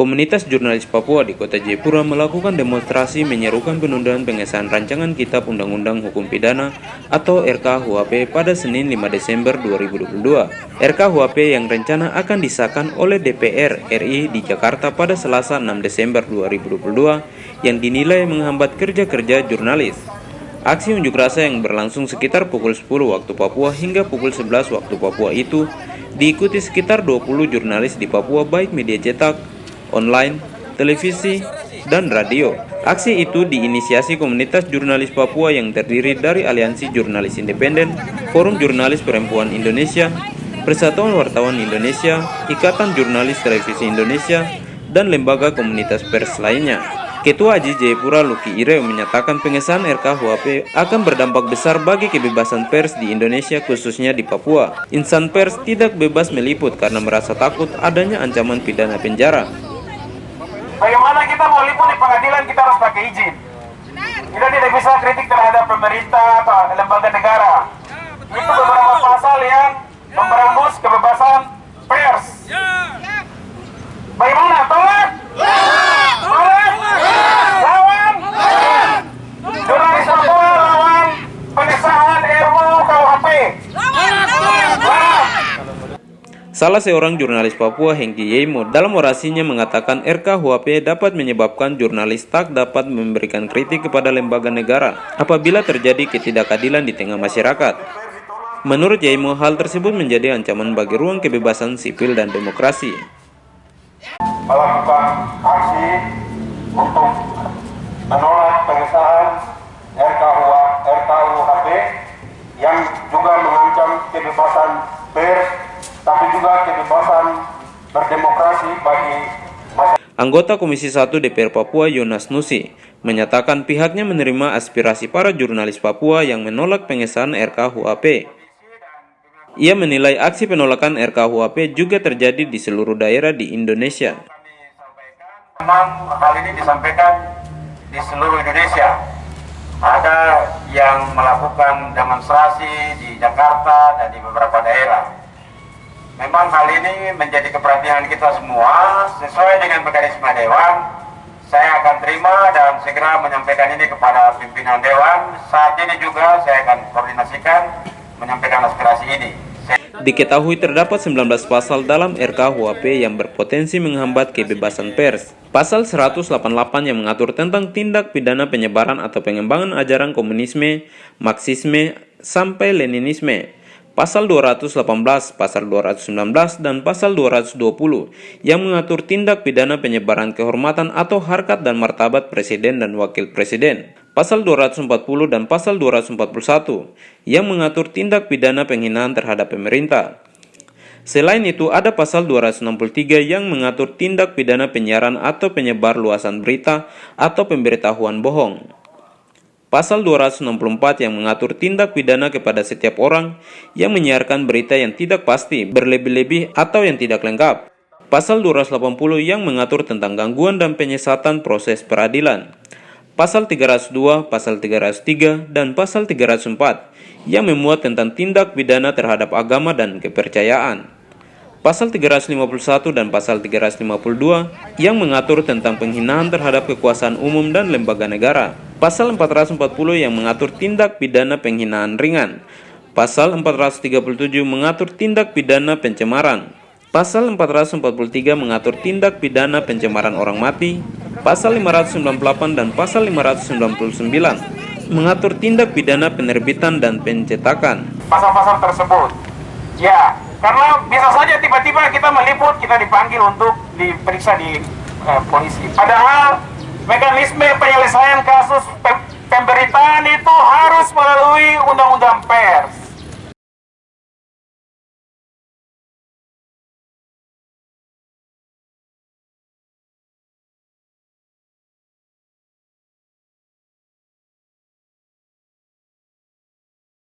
Komunitas jurnalis Papua di Kota Jayapura melakukan demonstrasi menyerukan penundaan pengesahan rancangan Kitab Undang-Undang Hukum Pidana atau RKUHP pada Senin 5 Desember 2022. RKUHP yang rencana akan disahkan oleh DPR RI di Jakarta pada Selasa 6 Desember 2022 yang dinilai menghambat kerja-kerja jurnalis. Aksi unjuk rasa yang berlangsung sekitar pukul 10 waktu Papua hingga pukul 11 waktu Papua itu diikuti sekitar 20 jurnalis di Papua baik media cetak, online, televisi, dan radio. Aksi itu diinisiasi komunitas jurnalis Papua yang terdiri dari Aliansi Jurnalis Independen, Forum Jurnalis Perempuan Indonesia, Persatuan Wartawan Indonesia, Ikatan Jurnalis Televisi Indonesia, dan lembaga komunitas pers lainnya. Ketua AJI Jayapura Luki Ireo menyatakan pengesahan RKUHP akan berdampak besar bagi kebebasan pers di Indonesia khususnya di Papua. Insan pers tidak bebas meliput karena merasa takut adanya ancaman pidana penjara. Bagaimana kita mau liput di pengadilan, kita harus pakai izin. Kita tidak bisa kritik terhadap pemerintah atau lembaga negara. Itu beberapa pasal yang memberangus kebebasan pers. Bagaimana? Tolak? Tolak? Lawan? Jurnalis Papua lawan pengesahan RUU KUHP. Salah seorang jurnalis Papua, Hengki Yeimo, dalam orasinya mengatakan RKUHP dapat menyebabkan jurnalis tak dapat memberikan kritik kepada lembaga negara apabila terjadi ketidakadilan di tengah masyarakat. Menurut Yeimo, hal tersebut menjadi ancaman bagi ruang kebebasan sipil dan demokrasi. Melakukan aksi untuk menolak pengesahan RKUHP yang juga mengancam kebebasan pers, tapi juga kebebasan berdemokrasi bagi masyarakat. Anggota Komisi 1 DPR Papua Yonas Nusi menyatakan pihaknya menerima aspirasi para jurnalis Papua yang menolak pengesahan RKUHP. Ia menilai aksi penolakan RKUHP juga terjadi di seluruh daerah di Indonesia. Memang hal ini disampaikan di seluruh Indonesia. Ada yang melakukan demonstrasi di Jakarta dan di beberapa daerah. Memang hal ini menjadi keperhatian kita semua. Sesuai dengan mekanisme Dewan, saya akan terima dan segera menyampaikan ini kepada pimpinan Dewan. Saat ini juga saya akan koordinasikan menyampaikan aspirasi ini. Diketahui terdapat 19 pasal dalam RKUHP yang berpotensi menghambat kebebasan pers. Pasal 188 yang mengatur tentang tindak pidana penyebaran atau pengembangan ajaran komunisme, Marxisme, sampai Leninisme. Pasal 218, Pasal 219, dan Pasal 220 yang mengatur tindak pidana penyebaran kehormatan atau harkat dan martabat Presiden dan Wakil Presiden. Pasal 240 dan Pasal 241 yang mengatur tindak pidana penghinaan terhadap pemerintah. Selain itu ada Pasal 263 yang mengatur tindak pidana penyiaran atau penyebar luasan berita atau pemberitahuan bohong. Pasal 264 yang mengatur tindak pidana kepada setiap orang yang menyiarkan berita yang tidak pasti, berlebih-lebih, atau yang tidak lengkap. Pasal 280 yang mengatur tentang gangguan dan penyesatan proses peradilan. Pasal 302, Pasal 303, dan Pasal 304 yang memuat tentang tindak pidana terhadap agama dan kepercayaan. Pasal 351 dan Pasal 352 yang mengatur tentang penghinaan terhadap kekuasaan umum dan lembaga negara. Pasal 440 yang mengatur tindak pidana penghinaan ringan. Pasal 437 mengatur tindak pidana pencemaran. Pasal 443 mengatur tindak pidana pencemaran orang mati. Pasal 598 dan Pasal 599 mengatur tindak pidana penerbitan dan pencetakan. Pasal-pasal tersebut, ya, karena bisa saja tiba-tiba kita meliput, kita dipanggil untuk diperiksa di polisi. Padahal mekanisme penyelesaian kasus pemberitaan itu harus melalui undang-undang pers.